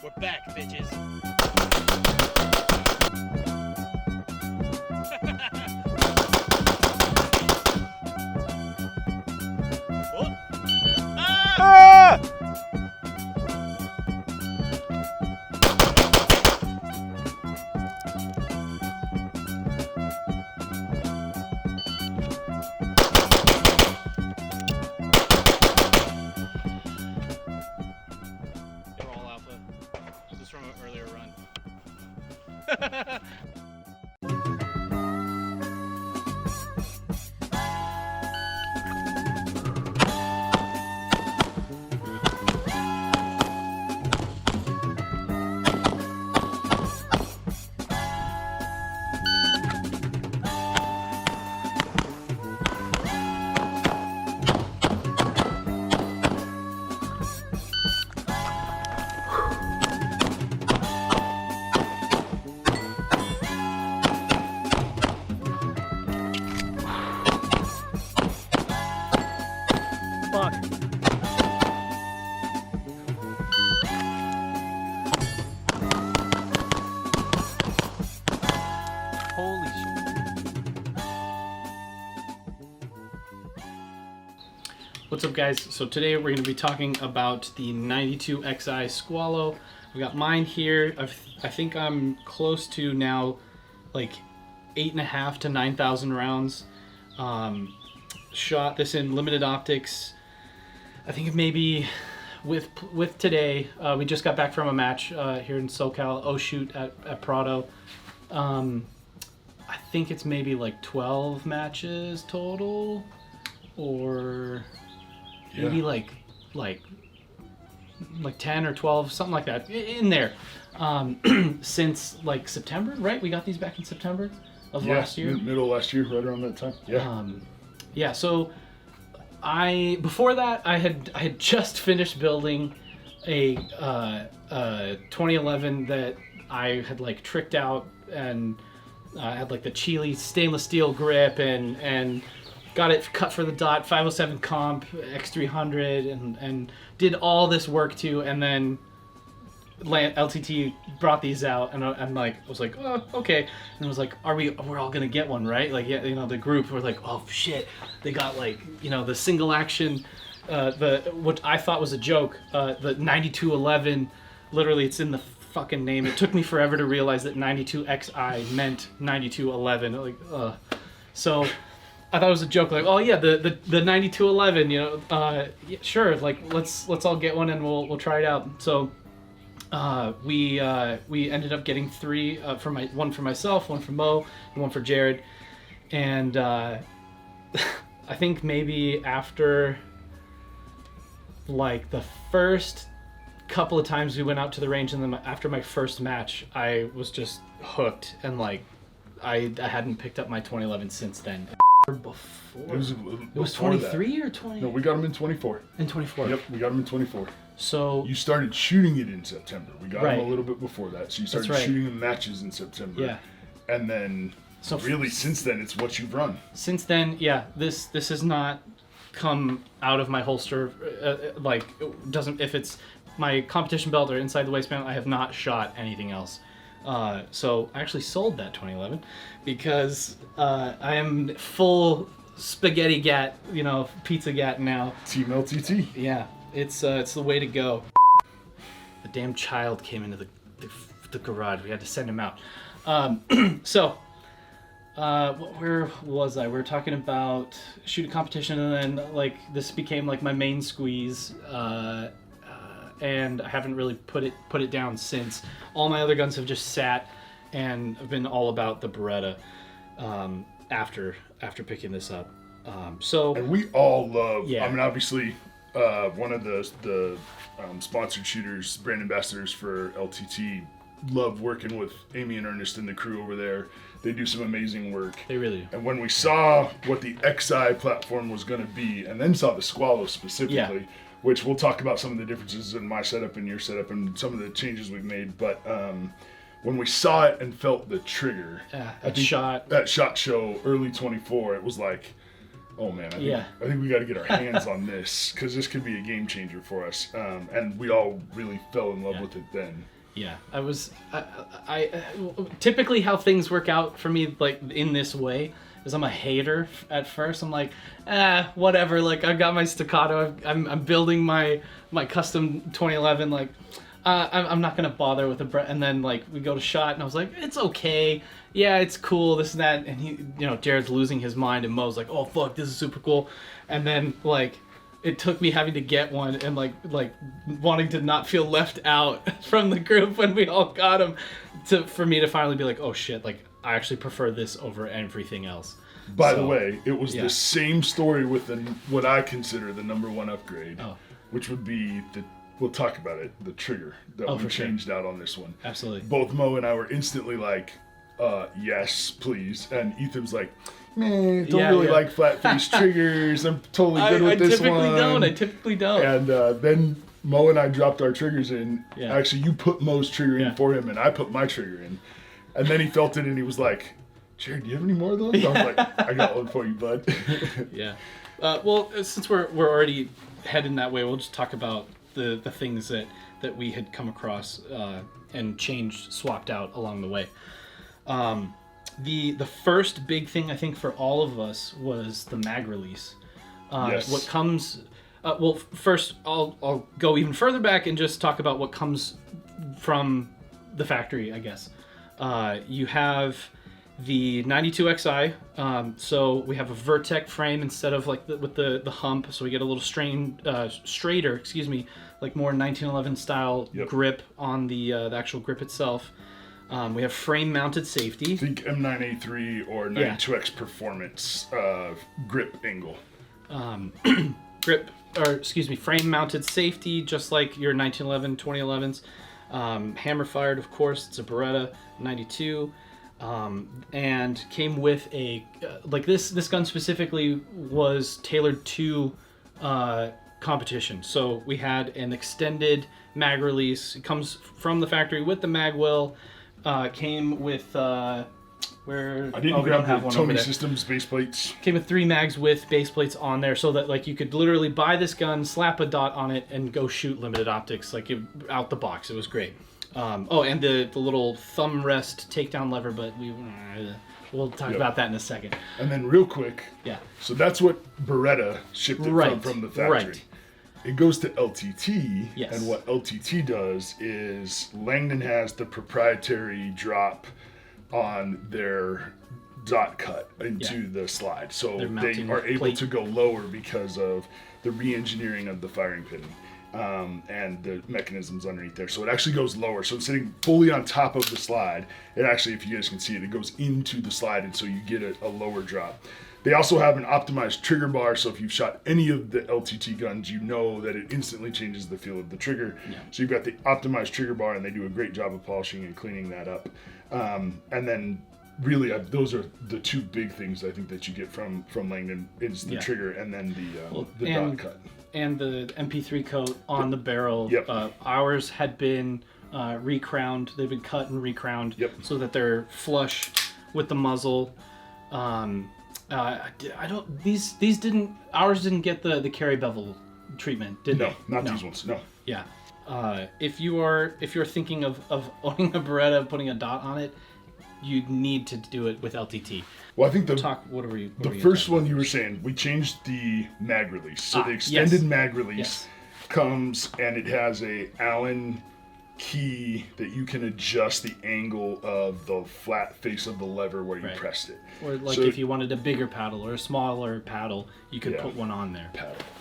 We're back, bitches. Oh. Ah! They were all alpha. This is from an earlier run. Fuck. Holy shit. What's up, guys? So today we're going to be talking about the 92 XI Squalo. We got mine here. I think I'm close to now like 8.5 to 9,000 rounds. Shot this in limited optics. I think maybe with today, we just got back from a match here in SoCal, shoot at Prado. I think it's maybe like 12 matches total, or maybe like 10 or 12, something like that, in there. Since like September, right? We got these back in September of last year. Middle of last year, right around that time. Yeah. Yeah. So before that, I had just finished building a 2011 that I had like tricked out, and had like the Chile stainless steel grip, and got it cut for the dot, 507 comp, X300, and did all this work too, and then LTT brought these out, and I was like, oh, okay, and it was like, we're all gonna get one, right? Like, yeah, you know, the group were like, oh shit, they got like, you know, the single action, what I thought was a joke, the 9211, literally it's in the fucking name. It took me forever to realize that 92XI meant 9211. Like, so I thought it was a joke, like, oh yeah, the 9211, you know, yeah, sure, like let's all get one and we'll try it out. So we ended up getting three, one for myself, one for Mo, and one for Jarrod. And I think maybe after like the first couple of times we went out to the range, and then after my first match, I was just hooked, and like I hadn't picked up my 2011 since then. Before it was 23 or 20? No, we got them in 24. In 24. Yep, we got them in 24. So you started shooting it in September. We got them a little bit before that. So you started shooting the matches in September. Yeah. And then really since then it's what you've run. Since then, yeah, this has not come out of my holster. Like, it doesn't, if it's my competition belt or inside the waistband, I have not shot anything else. So I actually sold that 2011 because I am full spaghetti gat, you know, pizza gat now. Team LTT. Yeah, it's the way to go. The damn child came into the garage. We had to send him out. So where was I? We were talking about shoot a competition, and then like this became like my main squeeze. And I haven't really put it down since. All my other guns have just sat, and I've been all about the Beretta after picking this up. And we all love. Yeah. I mean, obviously, one of the sponsored shooters, brand ambassadors for LTT, love working with Amy and Ernest and the crew over there. They do some amazing work. They really do. And when we saw what the XI platform was going to be, and then saw the Squalo specifically, which we'll talk about some of the differences in my setup and your setup and some of the changes we've made. But when we saw it and felt the trigger at SHOT show early 24, it was like, oh man, I think we got to get our hands on this, because this could be a game changer for us. And we all really fell in love with it then. Yeah, I typically how things work out for me, like in this way, is I'm a hater at first. I'm like, whatever. Like, I've got my staccato. I'm building my custom 2011. Like, I'm not gonna bother with the and then like we go to shot, and I was like, it's okay. Yeah, it's cool. This and that. And he, Jarrod's losing his mind, and Mo's like, oh fuck, this is super cool. And then like, it took me having to get one and like wanting to not feel left out from the group when we all got them, for me to finally be like, oh shit, like I actually prefer this over everything else. By the way, it was the same story with what I consider the number one upgrade, which would be we'll talk about it, the trigger that we changed out on this one. Absolutely. Both Mo and I were instantly like, yes, please. And Ethan's like, man, don't really like flat-faced triggers. I'm totally good with this one. I typically don't. And then Mo and I dropped our triggers in. Yeah. Actually, you put Mo's trigger in for him, and I put my trigger in. And then he felt it, and he was like, Jarrod, do you have any more of those? I was like, I got one for you, bud. Yeah. Well, since we're already heading that way, we'll just talk about the things that we had come across and swapped out along the way. The first big thing I think for all of us was the mag release. Yes. What comes well, first I'll go even further back and just talk about what comes from the factory, I guess. You have the 92XI, so we have a Vertec frame instead of like with the hump, so we get a little straighter, like more 1911 style grip on the actual grip itself. We have frame-mounted safety. Think M9A3 or 92X Performance grip angle. Frame-mounted safety, just like your 1911, 2011s. Hammer-fired, of course. It's a Beretta 92. And came with a... this gun specifically was tailored to competition. So we had an extended mag release. It comes from the factory with the Magwell. Came with where I didn't grab the Tony Systems base plates. Came with 3 mags with base plates on there, so that like you could literally buy this gun, slap a dot on it, and go shoot limited optics out the box. It was great. And the little thumb rest takedown lever, but we'll talk about that in a second. And then real quick, so that's what Beretta shipped it from the factory. Right. It goes to LTT, and what LTT does is Langdon has the proprietary drop on their dot cut into the slide. So they are able to go lower because of the re-engineering of the firing pin and the mechanisms underneath there. So it actually goes lower. So it's sitting fully on top of the slide. It actually, if you guys can see it, it goes into the slide, and so you get a lower drop. They also have an optimized trigger bar, so if you've shot any of the LTT guns, you know that it instantly changes the feel of the trigger. Yeah. So you've got the optimized trigger bar, and they do a great job of polishing and cleaning that up. And then really, those are the two big things I think that you get from Langdon, is the trigger and then the dot cut. And the MP3 coat on the barrel. Yep. Ours had been recrowned. They've been cut and recrowned so that they're flush with the muzzle. Ours didn't get the carry bevel treatment, did they? No, not these ones. No. Yeah. If you're thinking of owning a Beretta, putting a dot on it, you need to do it with LTT. Well, I think the first one you were saying, we changed the mag release. So the extended mag release comes, and it has a Allen key that you can adjust the angle of the flat face of the lever where you pressed it. Or if you wanted a bigger paddle or a smaller paddle, you could put one on there.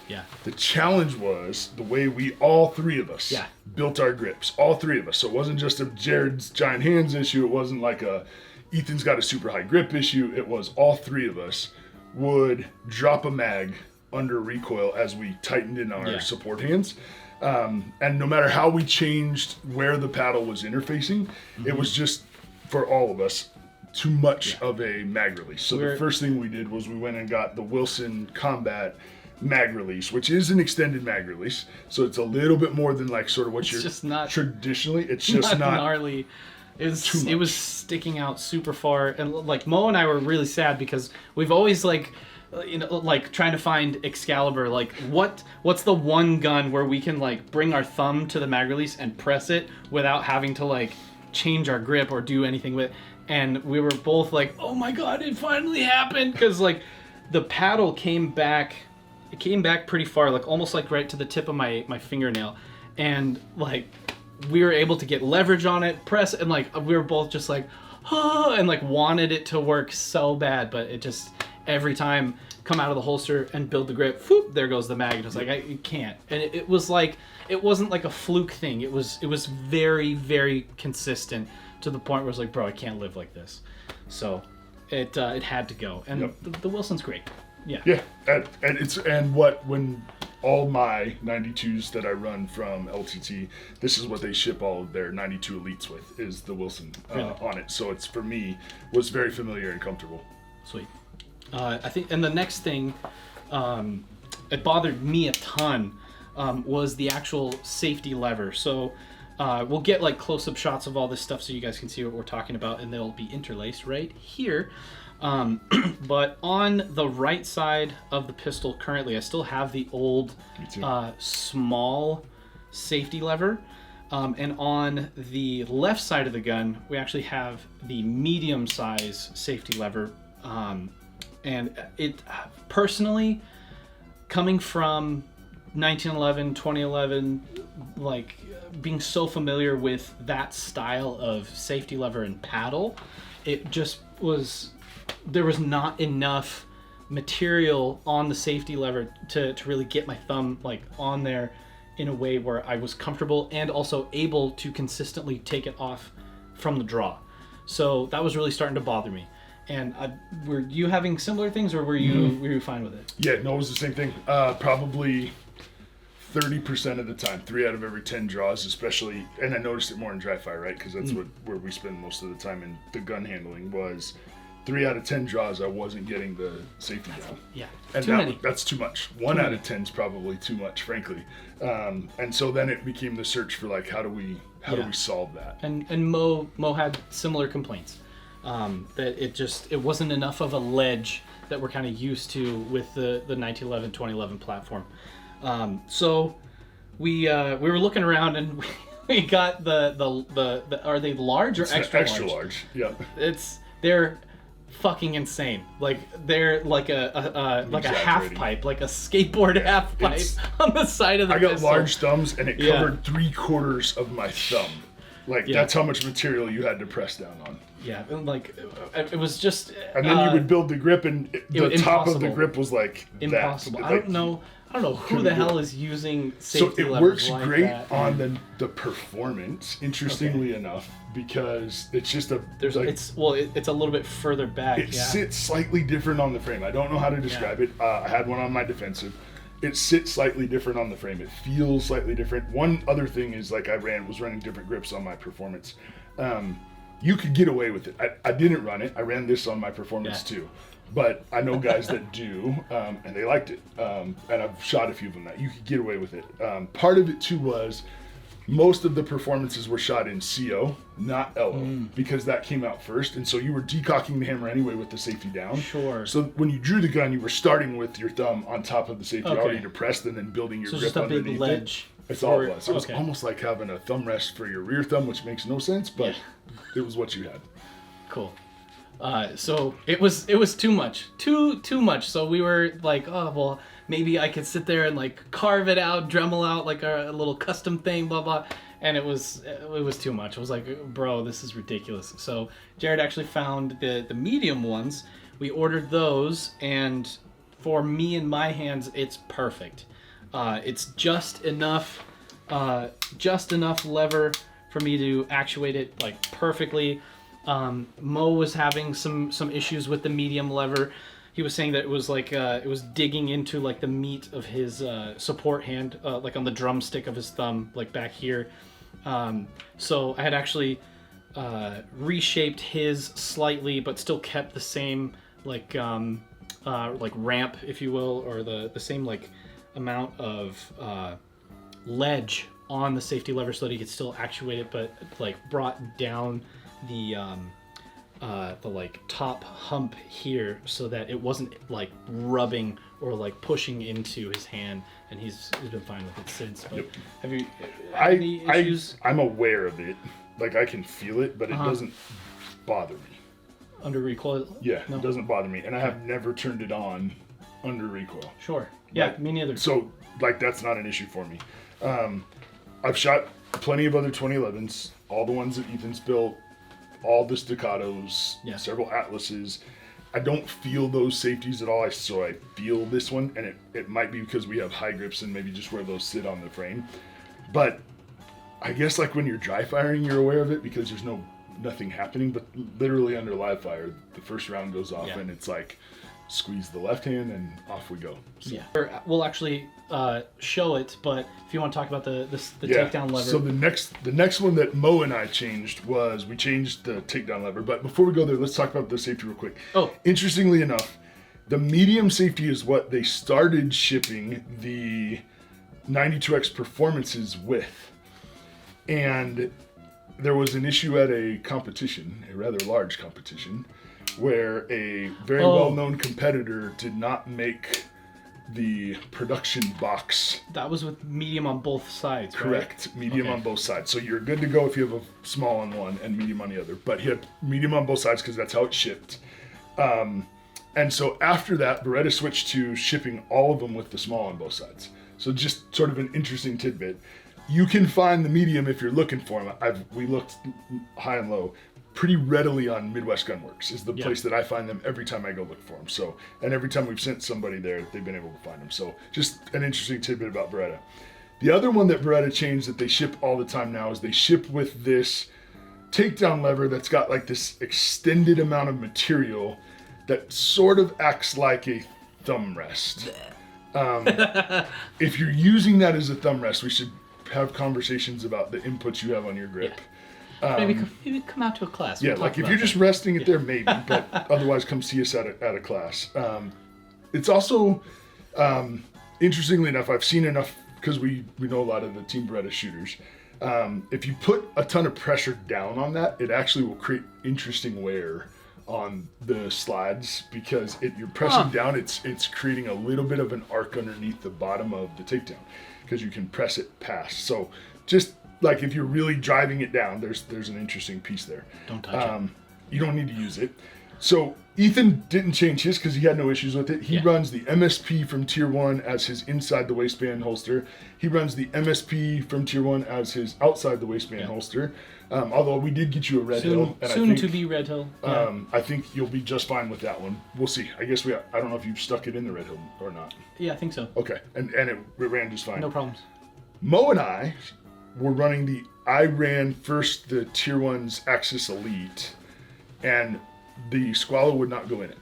Yeah. The challenge was the way all three of us built our grips. All three of us. So it wasn't just a Jarrod's giant hands issue. It wasn't like a Ethan's got a super high grip issue. It was all three of us would drop a mag under recoil as we tightened in our support hands. And no matter how we changed where the paddle was interfacing, it was just, for all of us, too much of a mag release. So the first thing we did was we went and got the Wilson Combat mag release, which is an extended mag release. So it's a little bit more than like sort of what traditionally. It's just not gnarly. It was sticking out super far, and like Mo and I were really sad because we've always like like trying to find Excalibur, like what's the one gun where we can like bring our thumb to the mag release and press it without having to like change our grip or do anything with it. And we were both like, oh my god, it finally happened, because like the paddle came back pretty far, like almost like right to the tip of my fingernail, and like we were able to get leverage on it, press, and like we were both just like, oh, and like wanted it to work so bad, but it just every time come out of the holster and build the grip, whoop, there goes the mag. And I was like, you can't. And it was like, it wasn't like a fluke thing. It was very, very consistent to the point where it's like, bro, I can't live like this. So it had to go. And the Wilson's great. Yeah. Yeah. And when all my 92s that I run from LTT, this is what they ship all of their 92 Elites with, is the Wilson on it. So it's, for me, was very familiar and comfortable. Sweet. I think, and the next thing, it bothered me a ton, was the actual safety lever. So we'll get like close-up shots of all this stuff so you guys can see what we're talking about, and they'll be interlaced right here. But on the right side of the pistol currently, I still have the old small safety lever. And on the left side of the gun, we actually have the medium size safety lever. And it, personally, coming from 1911, 2011, like being so familiar with that style of safety lever and paddle, it just was, there was not enough material on the safety lever to really get my thumb like on there in a way where I was comfortable and also able to consistently take it off from the draw. So that was really starting to bother me. And were you having similar things, or were you fine with it? Yeah, no, it was the same thing. Probably 30% of the time, 3 out of every 10 draws, especially, and I noticed it more in dry fire, right? Because that's where we spend most of the time in the gun handling, was 3 out of 10 draws, I wasn't getting the safety down. Yeah, and too many. That's too much. 1 out of 10 is probably too much, frankly. And so then it became the search for like, how do we solve that? And Mo had similar complaints. That it wasn't enough of a ledge that we're kind of used to with the 1911, 2011 platform. So we were looking around, and we got the are they large or extra large? Yeah. They're fucking insane. Like they're like a half pipe, like a skateboard half pipe on the side of the pistol. I got large thumbs, and it covered 3/4 of my thumb. Like that's how much material you had to press down on. Yeah, and like it was just. And then you would build the grip, and the top of the grip was like impossible. That. I don't know who the hell is using safety levers. So it works like great that. on the performance. Interestingly enough, because it's just it's a little bit further back. It sits slightly different on the frame. I don't know how to describe it. I had one on my defensive. It sits slightly different on the frame. It feels slightly different. One other thing is like was running different grips on my performance. You could get away with it. I didn't run it. I ran this on my performance too. But I know guys that do, and they liked it. And I've shot a few of them that you could get away with it. Part of it too was most of the performances were shot in CO, not LO, because that came out first. And so you were decocking the hammer anyway with the safety down. Sure. So when you drew the gun, you were starting with your thumb on top of the safety already depressed, and then building your grip underneath it. So just a big ledge. That's all it was. It was almost like having a thumb rest for your rear thumb, which makes no sense, but it was what you had. Cool. So it was too much, too much. So we were like, oh well, maybe I could sit there and like carve it out, Dremel out like a little custom thing, blah blah. And it was too much. I was like, bro, this is ridiculous. So Jarrod actually found the medium ones. We ordered those, and for me and my hands, it's perfect. It's just enough lever for me to actuate it like perfectly. Mo was having some issues with the medium lever. He was saying that it was like it was digging into like the meat of his support hand, like on the drumstick of his thumb, like back here. So I had actually reshaped his slightly, but still kept the same like ramp, if you will, or the same like amount of ledge on the safety lever so that he could still actuate it, but like brought down the the like top hump here so that it wasn't like rubbing or like pushing into his hand, and he's been fine with it since. But have you had any issues? I'm aware of it. Like I can feel it, but it doesn't bother me. Under recoil? Yeah, it doesn't bother me, and I have never turned it on under recoil. Sure. Yeah, Like, me neither. So like that's not an issue for me. I've shot plenty of other 2011s, all the ones that Ethan's built, all the Staccatos, several Atlases. I don't feel those safeties at all, so I feel this one, and it might be because we have high grips and maybe just where those sit on the frame. But I guess like when you're dry firing, you're aware of it because there's nothing happening, but literally under live fire, the first round goes off and it's like squeeze the left hand and off we go. So. Yeah, we'll actually show it, but if you want to talk about the takedown lever. So the next one that Mo and I changed was we changed the takedown lever. But before we go there, let's talk about the safety real quick. Oh, interestingly enough, the medium safety is what they started shipping the 92X performances with, and there was an issue at a competition, a rather large competition, where a very well-known competitor did not make the production box. That was with medium on both sides, Correct. Right? Medium on both sides. So you're good to go if you have a small on one and medium on the other. But he had medium on both sides because that's how it shipped. And so after that, Beretta switched to shipping all of them with the small on both sides. So just sort of an interesting tidbit. You can find the medium if you're looking for them. We looked high and low pretty readily on Midwest Gunworks is the place that I find them every time I go look for them. So, and every time we've sent somebody there, they've been able to find them. So just an interesting tidbit about Beretta. The other one that Beretta changed that they ship all the time now is they ship with this takedown lever that's got like this extended amount of material that sort of acts like a thumb rest. If you're using that as a thumb rest, we should have conversations about the inputs you have on your grip. Maybe come out to a class. Yeah, like if you're just resting it there, maybe, but otherwise come see us at a class. It's also, interestingly enough, I've seen enough, because we know a lot of the Team Beretta shooters. If you put a ton of pressure down on that, it actually will create interesting wear on the slides because you're pressing down, it's creating a little bit of an arc underneath the bottom of the takedown because you can press it past. So just like if you're really driving it down, there's an interesting piece there. Don't touch it. You don't need to use it. So Ethan didn't change his because he had no issues with it. He runs the MSP from Tier 1 as his inside the waistband holster. He runs the MSP from Tier 1 as his outside the waistband holster. Although we did get you a Red Hill. And soon to be Red Hill. I think you'll be just fine with that one. We'll see. I guess I don't know if you've stuck it in the Red Hill or not. Yeah, I think so. Okay. And it ran just fine. No problems. Mo and I were running I ran first the Tier 1's Axis Elite, and the Squalo would not go in it.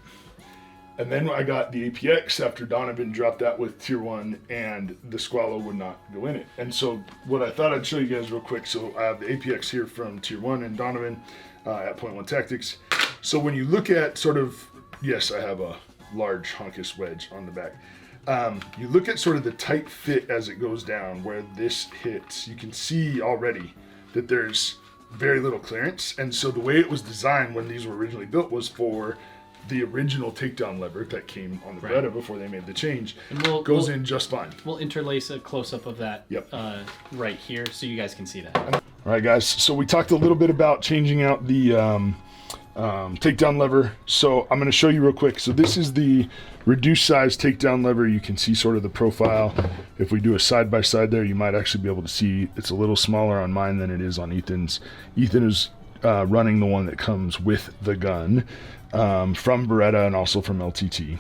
And then I got the APX after Donovan dropped that with Tier 1, and the Squalo would not go in it. And so what I thought I'd show you guys real quick, so I have the APX here from Tier 1 and Donovan at Point 1 Tactics. So when you look at sort of, yes, I have a large Honkus wedge on the back. You look at sort of the tight fit as it goes down where this hits, you can see already that there's very little clearance. And so the way it was designed when these were originally built was for the original takedown lever that came on the Beretta before they made the change. And goes in just fine. We'll interlace a close-up of that right here so you guys can see that. All right, guys. So we talked a little bit about changing out the takedown lever. So I'm going to show you real quick. So this is the reduced size takedown lever. You can see sort of the profile. If we do a side by side there, you might actually be able to see it's a little smaller on mine than it is on Ethan's. Ethan is running the one that comes with the gun from Beretta and also from LTT.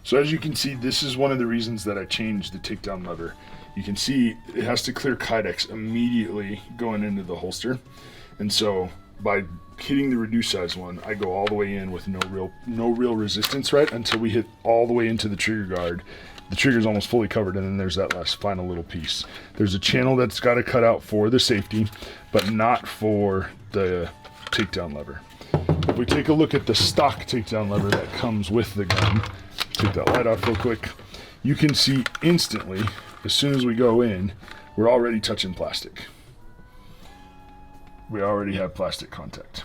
So as you can see, this is one of the reasons that I changed the takedown lever. You can see it has to clear Kydex immediately going into the holster. And so by hitting the reduced size one, I go all the way in with no real resistance, right? Until we hit all the way into the trigger guard. The trigger's almost fully covered, and then there's that last final little piece. There's a channel that's got to cut out for the safety, but not for the takedown lever. If we take a look at the stock takedown lever that comes with the gun, take that light off real quick, you can see instantly, as soon as we go in, we're already touching plastic. we already have plastic contact.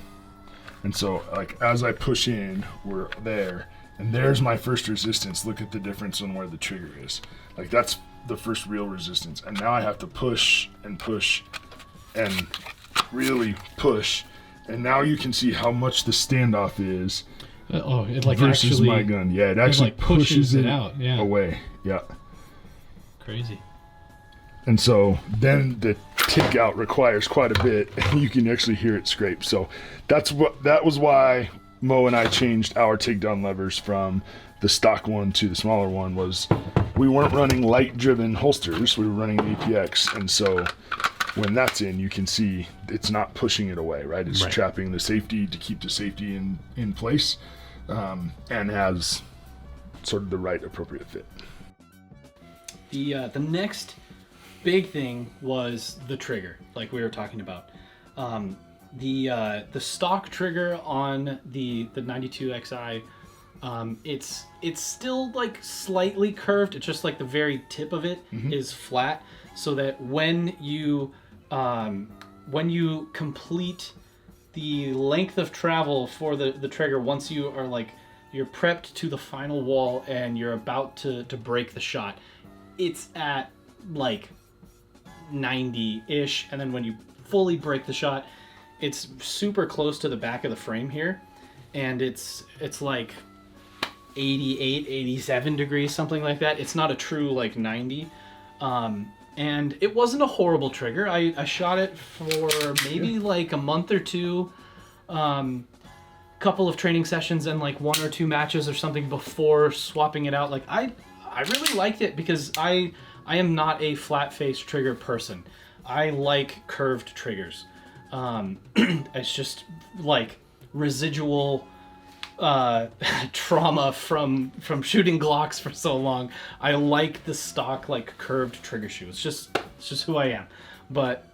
And so, like, as I push in, we're there, and there's my first resistance. Look at the difference on where the trigger is. Like, that's the first real resistance. And now I have to push and really push. And now you can see how much the standoff is it like versus actually, my gun. Yeah, it actually like pushes it out. Yeah. away. Yeah. Crazy. And so then the tick out requires quite a bit, and you can actually hear it scrape. So that was why Mo and I changed our takedown levers from the stock one to the smaller one. Was we weren't running light driven holsters, we were running APX, and so when that's in, you can see it's not pushing it away, right? It's trapping the safety to keep the safety in place, and has sort of the right appropriate fit. The next big thing was the trigger, like we were talking about. The stock trigger on the 92XI, it's still like slightly curved. It's just like the very tip of it is flat, so that when you complete the length of travel for the trigger, once you are like you're prepped to the final wall and you're about to break the shot, it's at like 90-ish, and then when you fully break the shot, it's super close to the back of the frame here, and it's like 88, 87 degrees, something like that. It's not a true like 90. And it wasn't a horrible trigger. I shot it for maybe like a month or two, couple of training sessions and like 1 or 2 matches or something before swapping it out. Like I really liked it because I am not a flat face trigger person. I like curved triggers. It's just like residual trauma from shooting Glocks for so long. I like the stock like curved trigger shoe. It's just who I am. But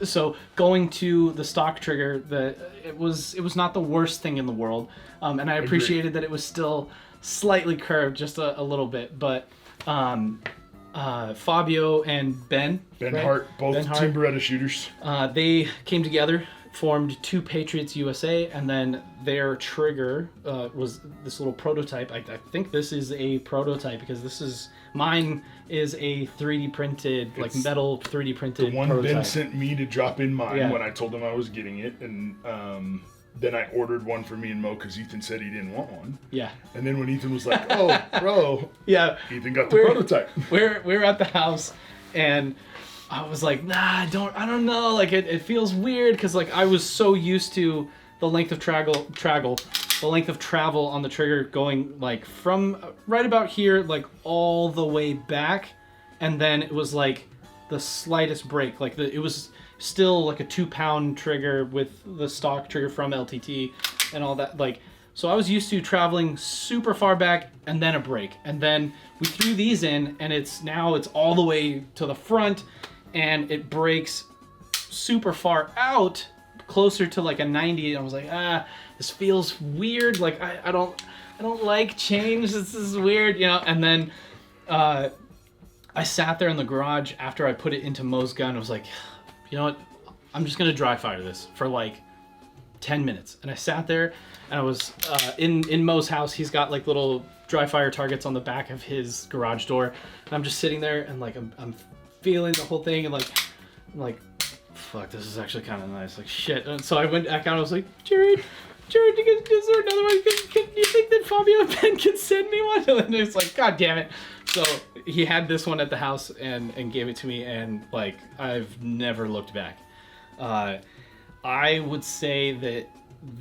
so going to the stock trigger, it was not the worst thing in the world, and I appreciated that it was still slightly curved, just a little bit. But Fabio and Ben Hart, both Timberetta shooters, they came together, formed 2 Patriots USA, and then their trigger was this little prototype. I think this is a prototype because mine is a 3D printed, like metal 3D printed. The one prototype. Ben sent me to drop in mine when I told him I was getting it, and then I ordered one for me and Mo because Ethan said he didn't want one. Yeah. And then when Ethan was like, "Oh, bro," yeah, Ethan got the prototype. We're at the house, and I was like, nah, I don't know. Like it feels weird because like I was so used to the length of travel on the trigger going like from right about here, like all the way back, and then it was like the slightest break. Like it was still like a 2-pound trigger with the stock trigger from LTT and all that. Like, so I was used to traveling super far back and then a break, and then we threw these in, and it's all the way to the front. And it breaks super far out, closer to like a 90. And I was like, this feels weird. Like I don't like change. This is weird, you know. And then I sat there in the garage after I put it into Mo's gun. I was like, you know what? I'm just gonna dry fire this for like 10 minutes. And I sat there, and I was in Mo's house. He's got like little dry fire targets on the back of his garage door, and I'm just sitting there and like I'm feeling the whole thing, and I'm like, fuck, this is actually kind of nice. Like, shit. And so I went back out. I was like, Jarrod, is there another one? Can you think that Fabio and Ben can send me one? And it's like, god damn it. So he had this one at the house and gave it to me, and like I've never looked back. I would say that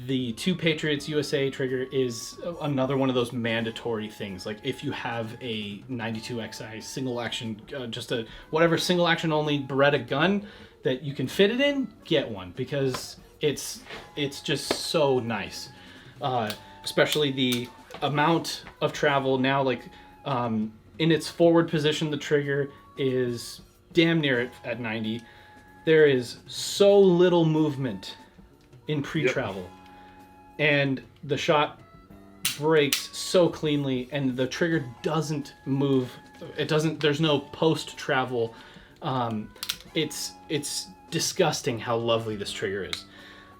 the 2 Patriots USA trigger is another one of those mandatory things. Like if you have a 92XI single action, just a whatever single action only Beretta gun that you can fit it in, get one, because it's just so nice. Especially the amount of travel now, like in its forward position, the trigger is damn near at 90. There is so little movement in pre-travel, and the shot breaks so cleanly, and the trigger doesn't move. There's no post-travel it's disgusting how lovely this trigger is.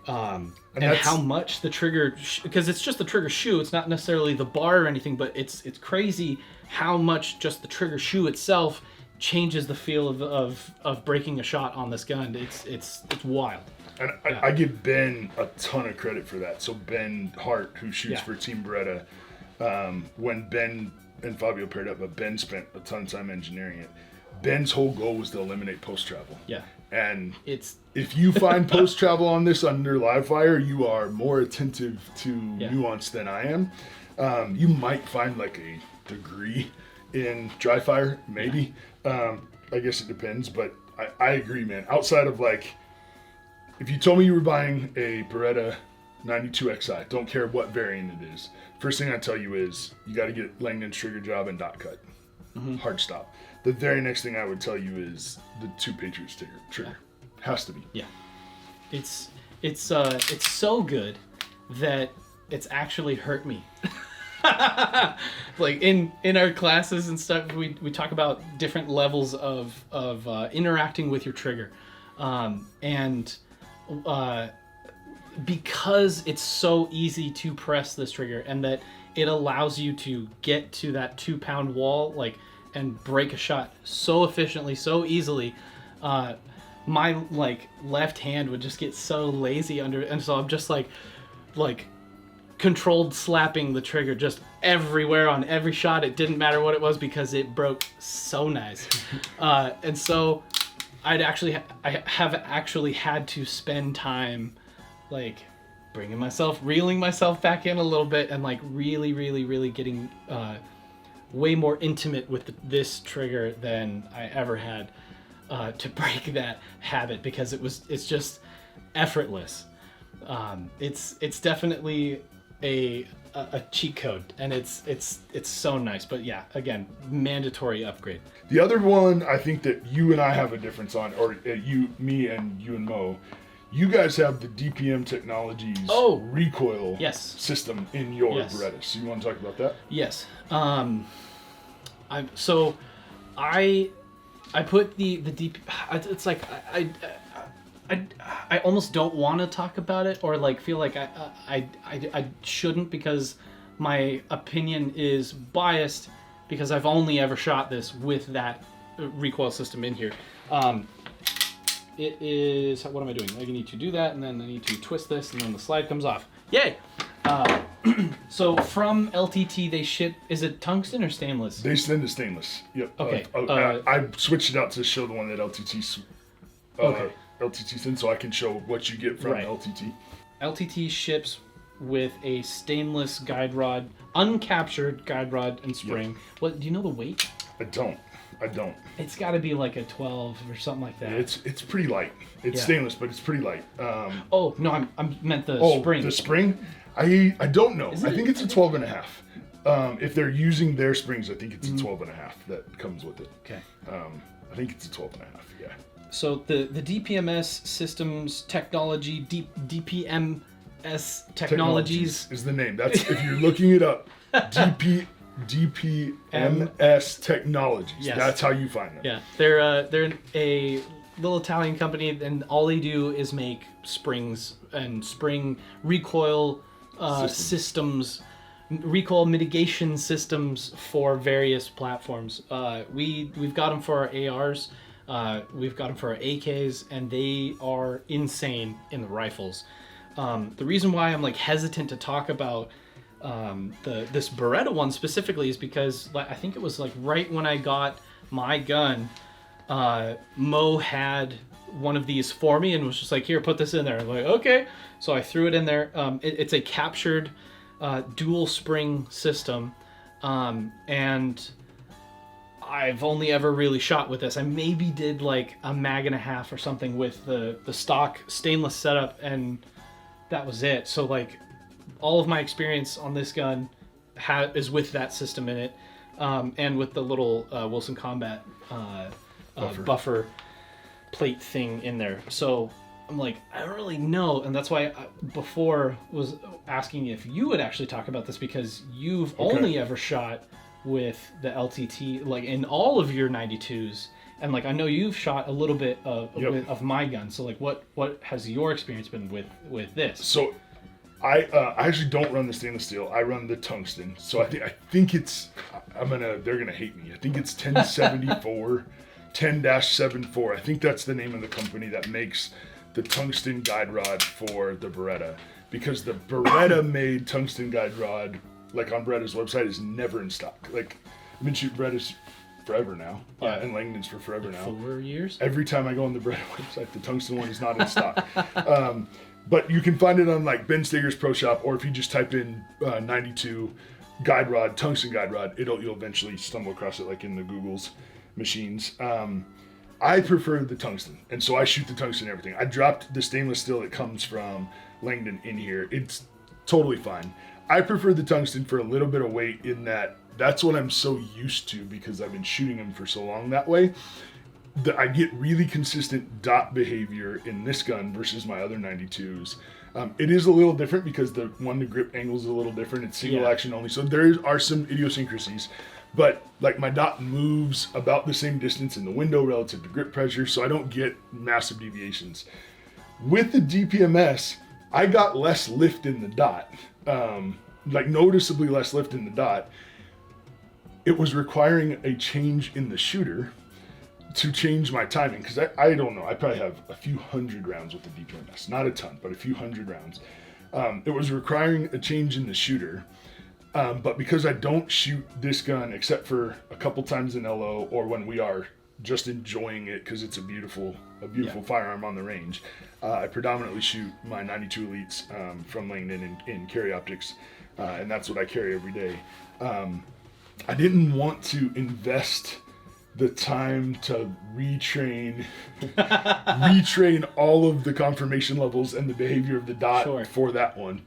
And how much the trigger, because it's just the trigger shoe, it's not necessarily the bar or anything, but it's crazy how much just the trigger shoe itself changes the feel of breaking a shot on this gun. It's wild. And I give Ben a ton of credit for that. So Ben Hart, who shoots for Team Beretta, when Ben and Fabio paired up, but Ben spent a ton of time engineering it. Ben's whole goal was to eliminate post-travel. Yeah. And if you find post-travel on this under live fire, you are more attentive to nuance than I am. You might find like a degree in dry fire, maybe. I guess it depends, but I agree, man. Outside of like, if you told me you were buying a Beretta 92XI, don't care what variant it is, first thing I tell you is you got to get Langdon's trigger job and dot cut. Hard stop. The very next thing I would tell you is the two Patriots trigger. Has to be. Yeah. It's so good that it's actually hurt me. Like in our classes and stuff, we talk about different levels of interacting with your trigger, and because it's so easy to press this trigger and that it allows you to get to that 2-pound wall, like, and break a shot so efficiently, so easily. My like left hand would just get so lazy under it, and so I'm just like controlled slapping the trigger just everywhere on every shot. It didn't matter what it was because it broke so nice. And so I have actually had to spend time like reeling myself back in a little bit and like really getting way more intimate with this trigger than I ever had to break that habit, because it's just effortless. It's definitely a cheat code, and it's so nice. But yeah, again, mandatory upgrade. The other one I think that you and I have a difference on, or me and you and Mo, you guys have the DPM Technologies Recoil system in your Beretta. So you want to talk about that? Yes. I put the DP. It's like I almost don't want to talk about it, or like feel like I shouldn't, because my opinion is biased because I've only ever shot this with that recoil system in here. It is, what am I doing? I need to do that, and then I need to twist this, and then the slide comes off. Yay! So from LTT they ship, is it tungsten or stainless? They send it stainless. Yep. Okay. I switched it out to show the one that LTT sends, so I can show what you get from LTT. LTT ships with a stainless guide rod, uncaptured guide rod and spring. Yep. What, do you know the weight? I don't. It's got to be like a 12 or something like that. It's pretty light. It's stainless, but it's pretty light. Oh no, I meant the spring. The spring? I don't know. I think it's a 12 and a half. If they're using their springs, I think it's a 12 and a half that comes with it. Okay. I think it's a 12 and a half. Yeah. So the DPMS systems technology, DPMS technologies is the name. That's if you're looking it up. DPMS Technologies. Yes. That's how you find them. Yeah, they're a little Italian company, and all they do is make springs and spring recoil systems, recoil mitigation systems for various platforms. We've got them for our ARs, we've got them for our AKs, and they are insane in the rifles. The reason why I'm like hesitant to talk about this Beretta one specifically is because I think it was like right when I got my gun, Mo had one of these for me and was just like, here, put this in there. I'm like, okay. So I threw it in there. It's a captured dual spring system, and I've only ever really shot with this. I maybe did like a mag and a half or something with the stock stainless setup, and that was it. So like all of my experience on this gun is with that system in it, and with the little Wilson Combat buffer plate thing in there. So I'm like, I don't really know, and that's why I before was asking if you would actually talk about this, because you've only ever shot with the LTT, like in all of your 92s, And like I know you've shot a little bit of, Yep. of my gun, so like what has your experience been with this? So I actually don't run the stainless steel. I run the tungsten. So I think it's they're gonna hate me. I think it's 1074, 10-74. I think that's the name of the company that makes the tungsten guide rod for the Beretta, because the Beretta made tungsten guide rod, like on Beretta's website, is never in stock. Like I've been shooting Beretta's forever now, and Langdon's for forever now. 4 years. Every time I go on the Beretta website, the tungsten one is not in stock. But you can find it on like Ben Steger's Pro Shop, or if you just type in 92 guide rod, tungsten guide rod, you'll eventually stumble across it like in the Google's machines. I prefer the tungsten, and so I shoot the tungsten and everything. I dropped the stainless steel that comes from Langdon in here. It's totally fine. I prefer the tungsten for a little bit of weight, in that's what I'm so used to because I've been shooting them for so long that way. I get really consistent dot behavior in this gun versus my other 92s. It is a little different because the grip angle is a little different. It's single action only, so there are some idiosyncrasies. But like my dot moves about the same distance in the window relative to grip pressure, so I don't get massive deviations. With the DPMS, I got less lift in the dot, like noticeably less lift in the dot. It was requiring a change in the shooter to change my timing, because I don't know, I probably have a few hundred rounds with the DPMS, not a ton, but a few hundred rounds. It was requiring a change in the shooter, but because I don't shoot this gun except for a couple times in LO or when we are just enjoying it because it's a beautiful firearm on the range, I predominantly shoot my 92 Elites from Langdon in carry optics, and that's what I carry every day. I didn't want to invest the time to retrain all of the confirmation levels and the behavior of the dot for that one,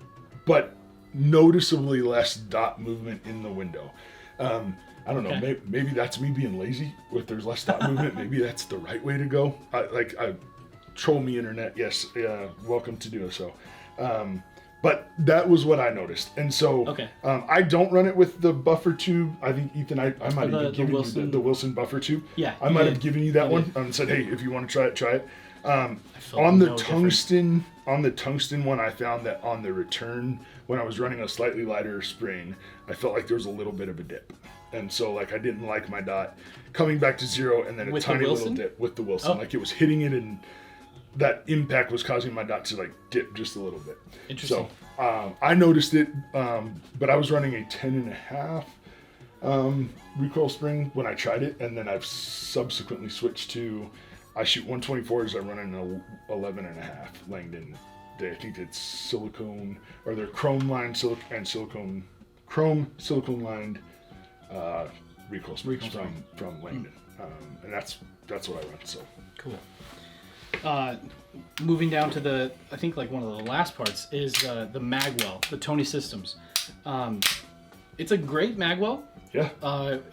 but noticeably less dot movement in the window. I don't know, maybe that's me being lazy. If there's less dot movement, maybe that's the right way to go. Troll me, internet, yes, welcome to do so. But that was what I noticed. And so I don't run it with the buffer tube. I think, Ethan, I might have even given you the Wilson buffer tube. Yeah. I might have given you that one and said, hey, if you want to try it, try it. On the tungsten one, I found that on the return, when I was running a slightly lighter spring, I felt like there was a little bit of a dip. And so like I didn't like my dot coming back to zero and then a tiny little dip with the Wilson. Like it was hitting it, and that impact was causing my dot to like dip just a little bit. Interesting. So I noticed it, but I was running a 10.5 recoil spring when I tried it, and then I've subsequently switched to, I shoot 124s. I run an 11.5 Langdon. I think it's silicone, or they're chrome lined silicone lined recoil springs from Langdon, and that's what I run. So cool. Moving down to I think like one of the last parts is the Magwell, the Tony Systems. It's a great Magwell. Yeah.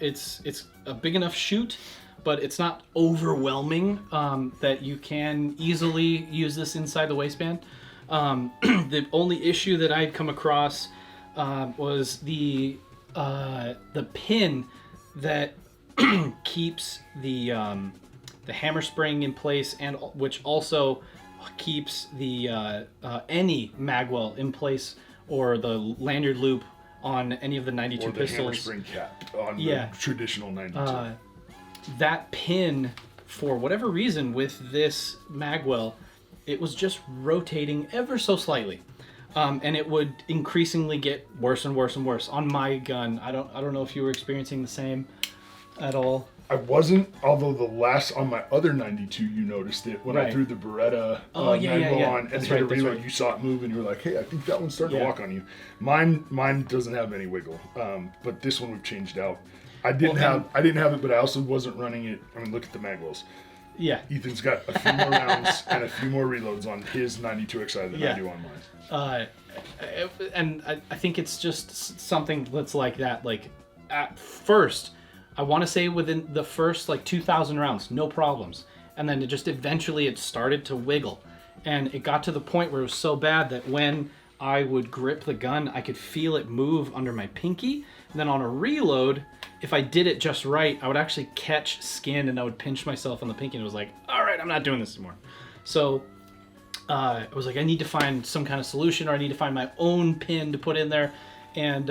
It's a big enough shoot, but it's not overwhelming that you can easily use this inside the waistband. The only issue that I'd come across was the pin that keeps the hammer spring in place, and which also keeps the any Magwell in place, or the lanyard loop on any of the 92 or the pistols. Hammer spring cap on the traditional 92. That pin, for whatever reason, with this Magwell, it was just rotating ever so slightly, and it would increasingly get worse and worse and worse on my gun. I don't know if you were experiencing the same at all. I wasn't, although the last on my other 92, you noticed it when I threw the Beretta Magwell on and hit a reload. You saw it move and you were like, hey, I think that one's starting to walk on you. Mine doesn't have any wiggle, but this one we've changed out. I didn't have it, but I also wasn't running it. I mean, look at the Magwells. Yeah. Ethan's got a few more rounds and a few more reloads on his 92XI than I do on mine. And I think it's just something that's like that. Like, at first, I want to say within the first like 2,000 rounds, no problems. And then eventually it started to wiggle. And it got to the point where it was so bad that when I would grip the gun, I could feel it move under my pinky. And then on a reload, if I did it just right, I would actually catch skin and I would pinch myself on the pinky and it was like, all right, I'm not doing this anymore. So I was like, I need to find some kind of solution, or I need to find my own pin to put in there. And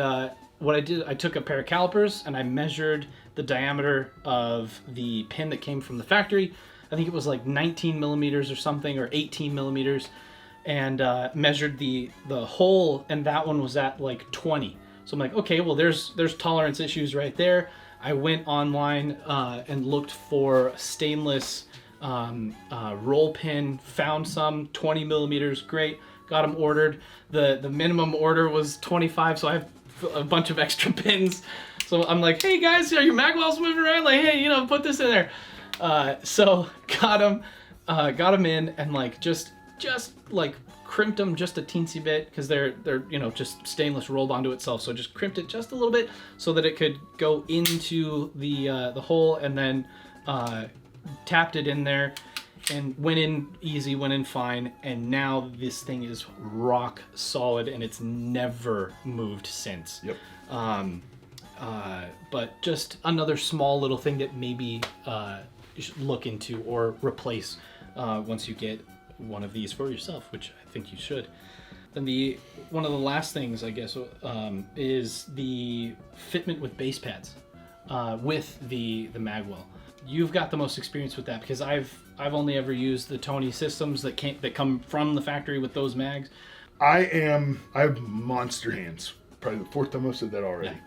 what I did, I took a pair of calipers and I measured the diameter of the pin that came from the factory. I think it was like 19 millimeters or something, or 18 millimeters, and measured the hole, and that one was at like 20. So I'm like, okay, well there's tolerance issues right there. I went online and looked for stainless roll pin, found some 20 millimeters, great, got them ordered. The minimum order was 25, so I have a bunch of extra pins. So I'm like, hey guys, are your Magwells moving around? Like, hey, you know, put this in there. So got them in, and like just like crimped them just a teensy bit, because they're you know, just stainless rolled onto itself. So just crimped it just a little bit so that it could go into the hole, and then tapped it in there, and went in easy, went in fine, and now this thing is rock solid, and it's never moved since. Yep. But just another small little thing that maybe you should look into or replace once you get one of these for yourself, which I think you should. Then one of the last things, I guess, is the fitment with base pads with the Magwell. You've got the most experience with that, because I've only ever used the Tony systems that come from the factory with those mags. I have monster hands. Probably the fourth time I've said that already. Yeah.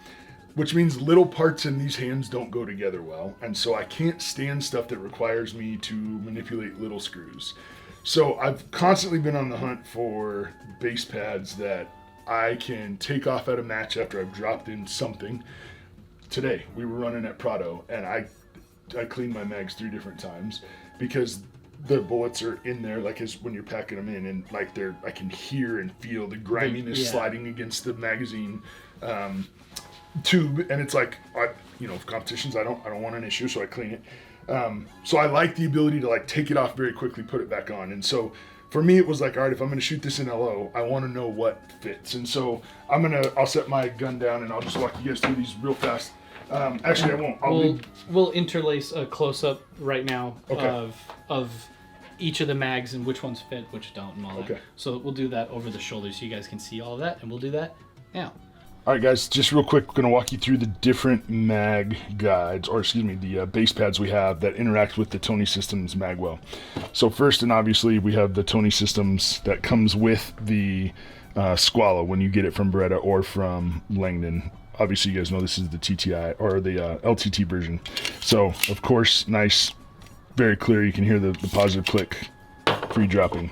Which means little parts in these hands don't go together well. And so I can't stand stuff that requires me to manipulate little screws. So I've constantly been on the hunt for base pads that I can take off at a match after I've dropped in something. Today, we were running at Prado, and I cleaned my mags 3 different times because the bullets are in there, like as when you're packing them in, and like I can hear and feel the griminess sliding against the magazine tube, and it's like, competitions, I don't want an issue, so I clean it. So I like the ability to like take it off very quickly, put it back on. And so for me, it was like, all right, if I'm going to shoot this in LO, I want to know what fits. And so I'll set my gun down and I'll just walk you guys through these real fast. Actually, I won't. We'll interlace a close-up right now of each of the mags and which ones fit, which don't, and all that. So we'll do that over the shoulder so you guys can see all of that, and we'll do that now. All right, guys, just real quick, we're going to walk you through the different mag guides, the base pads we have that interact with the Tony Systems Magwell. So first, and obviously, we have the Tony Systems that comes with the Squalo when you get it from Beretta or from Langdon. Obviously, you guys know this is the TTI or the LTT version. So, of course, nice, very clear. You can hear the positive click, free dropping.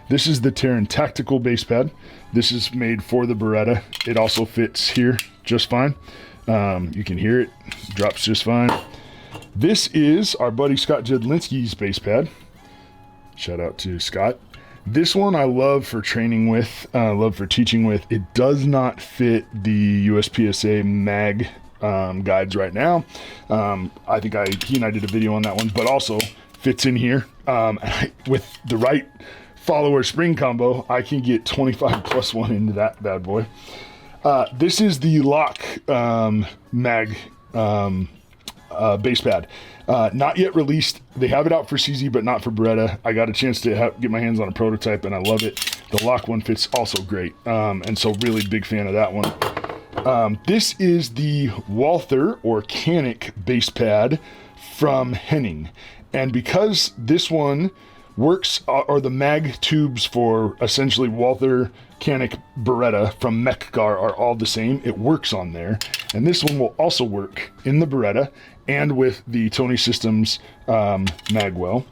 This is the Terran Tactical base pad. This is made for the Beretta. It also fits here just fine. You can hear it, drops just fine. This is our buddy Scott Jedlinski's base pad. Shout out to Scott. This one I love for training with, love for teaching with. It does not fit the USPSA mag guides right now. I think he and I did a video on that one, but also fits in here. With the right follower spring combo, I can get 25 plus 1 into that bad boy. This is the Lock mag base pad. Not yet released. They have it out for CZ, but not for Beretta. I got a chance to get my hands on a prototype, and I love it. The Lock one fits also great, and so really big fan of that one. This is the Walther or Canic base pad from Henning, and because this one works, or the mag tubes for essentially Walther, Canic, Beretta from Mechgar are all the same. It works on there, and this one will also work in the Beretta and with the Tony Systems Magwell.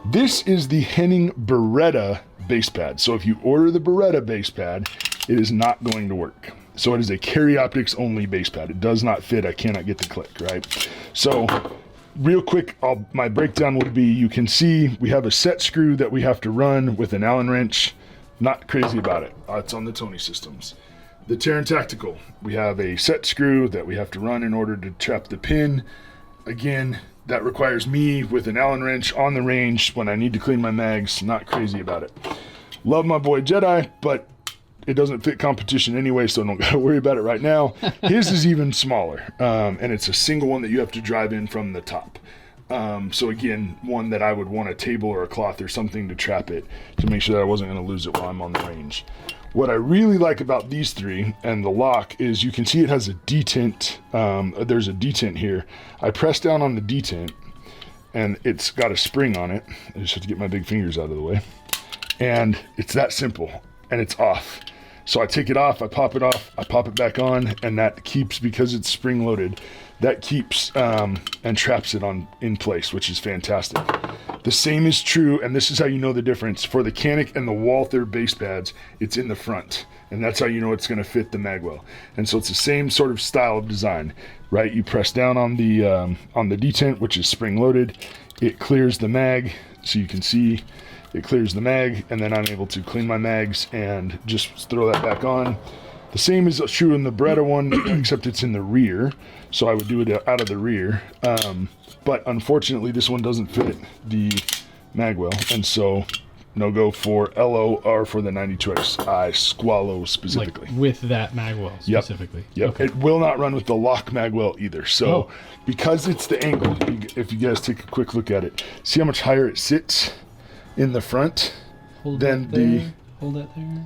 This is the Henning Beretta base pad. So if you order the Beretta base pad, it is not going to work. So it is a carry optics only base pad. It does not fit. I cannot get the click, right? So real quick, my breakdown would be, you can see we have a set screw that we have to run with an Allen wrench. Not crazy about it. It's on the Tony Systems. The Terran Tactical, we have a set screw that we have to run in order to trap the pin. Again, that requires me with an Allen wrench on the range when I need to clean my mags. Not crazy about it. Love my boy Jedi, but It doesn't fit competition anyway, so don't gotta worry about it right now. His is even smaller, and it's a single one that you have to drive in from the top. So again, one that I would want a table or a cloth or something to trap it to make sure that I wasn't going to lose it while I'm on the range. What I really like about these three and the lock is you can see it has a detent. There's a detent here. I press down on the detent and it's got a spring on it. I just have to get my big fingers out of the way. And it's that simple, and it's off. So I take it off, I pop it off, I pop it back on, and that keeps, because it's spring loaded, that keeps and traps it in place, which is fantastic. The same is true, and this is how you know the difference. For the Canic and the Walther base pads, it's in the front, and that's how you know it's going to fit the Magwell. And so it's the same sort of style of design, right? You press down on the detent, which is spring loaded. It clears the mag, so you can see it clears the mag, and then I'm able to clean my mags and just throw that back on. The same is true in the Beretta one, except it's in the rear, so I would do it out of the rear. But unfortunately, this one doesn't fit the Magwell, and so no go for LO or for the 92XI Squalo specifically. Like with that Magwell specifically. Yep. Okay. It will not run with the lock Magwell either. So because it's the angle, if you guys take a quick look at it, see how much higher it sits in the front than the... Hold that there.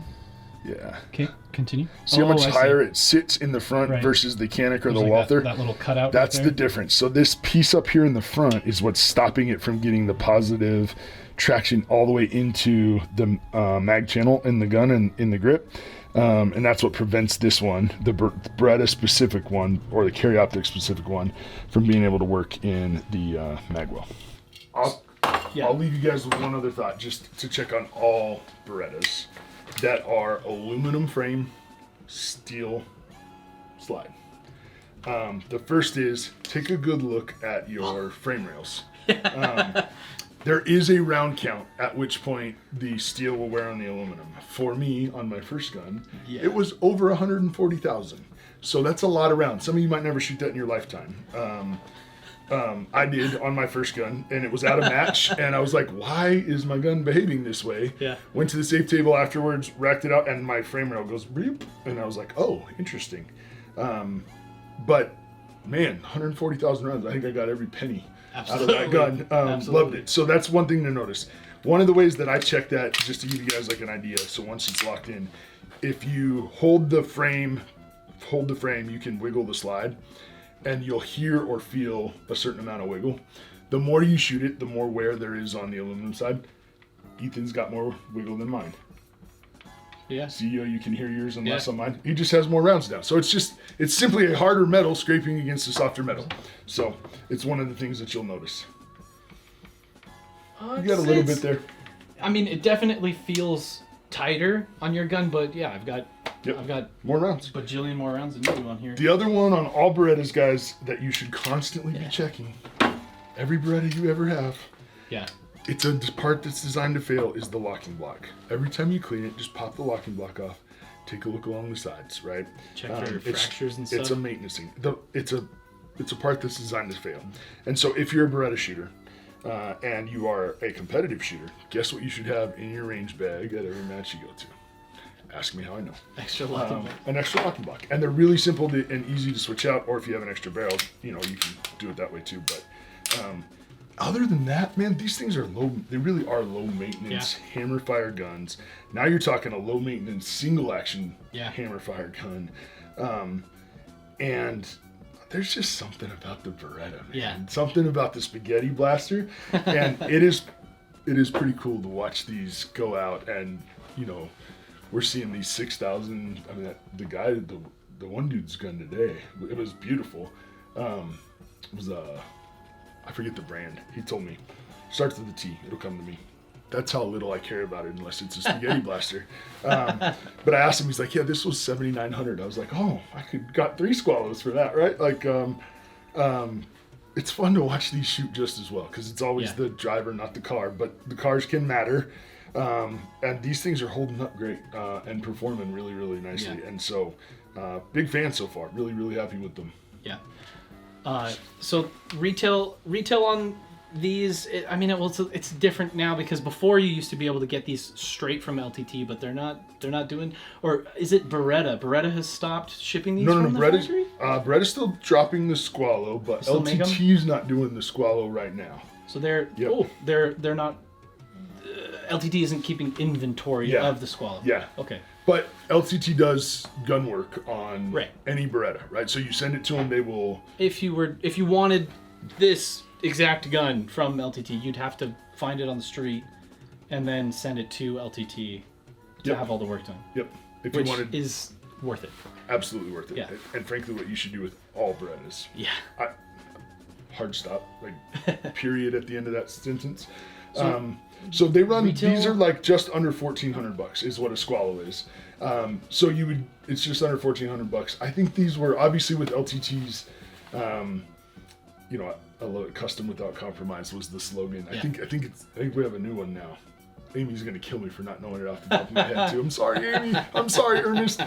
Yeah. Okay, continue. See how much higher it sits in the front versus the Canic or the Walther? That little cutout. That's right the difference. So this piece up here in the front is what's stopping it from getting the positive traction all the way into the mag channel in the gun and in the grip. And that's what prevents this one, the Beretta specific one, or the Carry Optic specific one, from being able to work in the Magwell. I'll leave you guys with one other thought, just to check on all Berettas that are aluminum frame, steel slide. The first is, take a good look at your frame rails. There is a round count at which point the steel will wear on the aluminum. For me, on my first gun, it was over 140,000. So that's a lot of rounds. Some of you might never shoot that in your lifetime. I did on my first gun, and it was out of match, and I was like, why is my gun behaving this way? Yeah. Went to the safe table afterwards, racked it out, and my frame rail goes beep, and I was like, oh, interesting. But man, 140,000 rounds, I think I got every penny out of that gun. Loved it. So that's one thing to notice. One of the ways that I check that, just to give you guys like an idea, so once it's locked in, if you hold the frame, you can wiggle the slide, and you'll hear or feel a certain amount of wiggle. The more you shoot it, the more wear there is on the aluminum side. Ethan's got more wiggle than mine. Yeah. See, you can hear yours and less on mine. He just has more rounds down. So it's simply a harder metal scraping against a softer metal. So it's one of the things that you'll notice. You got a little bit there. I mean, it definitely feels tighter on your gun, but yeah, I've got more rounds. Bajillion more rounds than you on here. The other one on all Berettas, guys, that you should constantly be checking, every Beretta you ever have, it's a part that's designed to fail, is the locking block. Every time you clean it, just pop the locking block off, take a look along the sides, right? Check for fractures and stuff. It's a maintenance thing. It's a part that's designed to fail. And so if you're a Beretta shooter, and you are a competitive shooter, guess what you should have in your range bag at every match you go to? Ask me how I know. Extra locking block. An extra locking block. And they're really simple and easy to switch out, or if you have an extra barrel, you can do it that way too. But other than that, man, these things are they really are low maintenance hammer fire guns. Now you're talking a low maintenance single action hammer fire gun. And there's just something about the Beretta, man. Yeah. Something about the spaghetti blaster. And it is pretty cool to watch these go out, and we're seeing these 6,000. I mean, the guy, the one dude's gun today, it was beautiful. It was I forget the brand. He told me, starts with a T. It'll come to me. That's how little I care about it, unless it's a spaghetti blaster. But I asked him. He's like, "Yeah, this was $7,900." I was like, "Oh, I got 3 Squalos for that, right?" Like, it's fun to watch these shoot just as well, because it's always the driver, not the car. But the cars can matter. And these things are holding up great and performing really, really nicely. And so, big fan so far. Really, really happy with them. Yeah. So retail on It's different now because before you used to be able to get these straight from LTT, but they're not doing. Or is it Beretta? Beretta has stopped shipping these from the factory? Beretta's still dropping the Squalo, but LTT's not doing the Squalo right now. So they're not. LTT isn't keeping inventory of the Squalo. Yeah. Okay. But LTT does gun work on any Beretta, right? So you send it to them, they will. If you wanted this exact gun from LTT, you'd have to find it on the street and then send it to LTT to have all the work done. Yep. Which is worth it. Absolutely worth it. Yeah. And frankly, what you should do with all Berettas. Yeah. Hard stop, like period at the end of that sentence. So they run. Retail? These are like just under $1,400 is what a Squalo is. So it's just under $1,400. I think these were obviously with LTT's. I love it. Custom without compromise was the slogan. Yeah. I think we have a new one now. Amy's gonna kill me for not knowing it off the top of my head too. I'm sorry, Amy. I'm sorry, Ernest.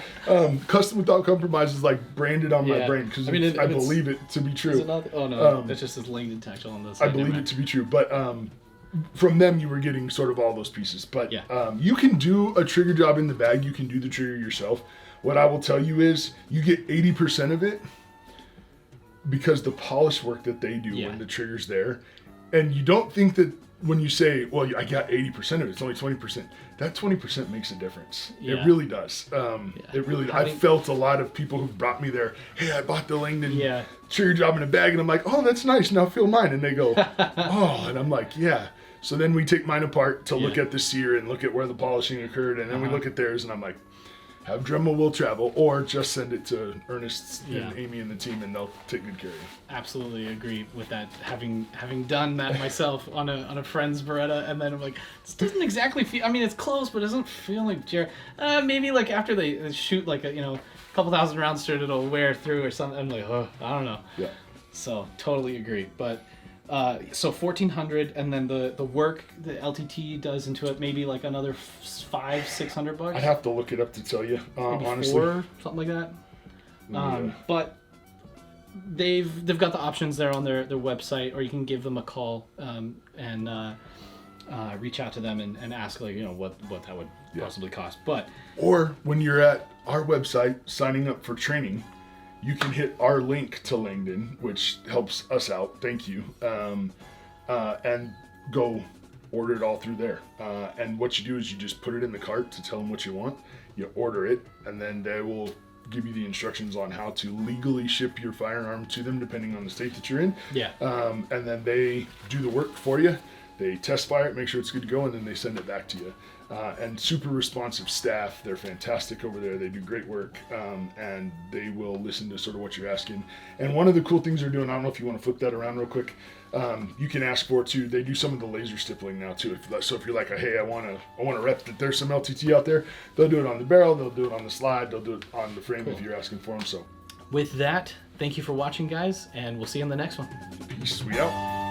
Custom without compromise is like branded on my brain because I believe it to be true. Is it not? Oh no, that's just his Langdon tactile on this. I believe it to be true, but from them you were getting sort of all those pieces. But you can do a trigger job in the bag. You can do the trigger yourself. What I will tell you is you get 80% of it because the polish work that they do when the trigger's there, and you don't think that. When you say, well, I got 80% of it, it's only 20%. That 20% makes a difference. Yeah. It really does. It really does. I felt a lot of people who brought me there, hey, I bought the Langdon trigger job in a bag, and I'm like, oh, that's nice, now feel mine. And they go, oh, and I'm like, yeah. So then we take mine apart to look at the sear and look at where the polishing occurred, and then we look at theirs, and I'm like, have Dremel will travel, or just send it to Ernest and Amy and the team, and they'll take good care of you. Absolutely agree with that. Having done that myself on a friend's Beretta, and then I'm like, this doesn't exactly feel. I mean, it's close, but it doesn't feel like Jarrod. Maybe like after they shoot like a couple thousand rounds through it, it'll wear through or something. I'm like, oh, I don't know. Yeah. So totally agree, but. So 1,400, and then the work the LTT does into it, maybe like another $500-600. I'd have to look it up to tell you, honestly. 4, something like that. But they've got the options there on their website, or you can give them a call and reach out to them and ask what that would possibly cost. Or when you're at our website signing up for training. You can hit our link to Langdon, which helps us out. Thank you. And go order it all through there. And what you do is you just put it in the cart to tell them what you want. You order it, and then they will give you the instructions on how to legally ship your firearm to them, depending on the state that you're in. Yeah. And then they do the work for you. They test fire it, make sure it's good to go, and then they send it back to you. And super responsive staff. They're fantastic over there. They do great work, and they will listen to sort of what you're asking. And one of the cool things they're doing, I don't know if you want to flip that around real quick. You can ask for it too. They do some of the laser stippling now too. So if you're like, hey, I want to rep that there's some LTT out there, they'll do it on the barrel. They'll do it on the slide. They'll do it on the frame if you're asking for them. So with that, thank you for watching, guys, and we'll see you in the next one. Peace. We out.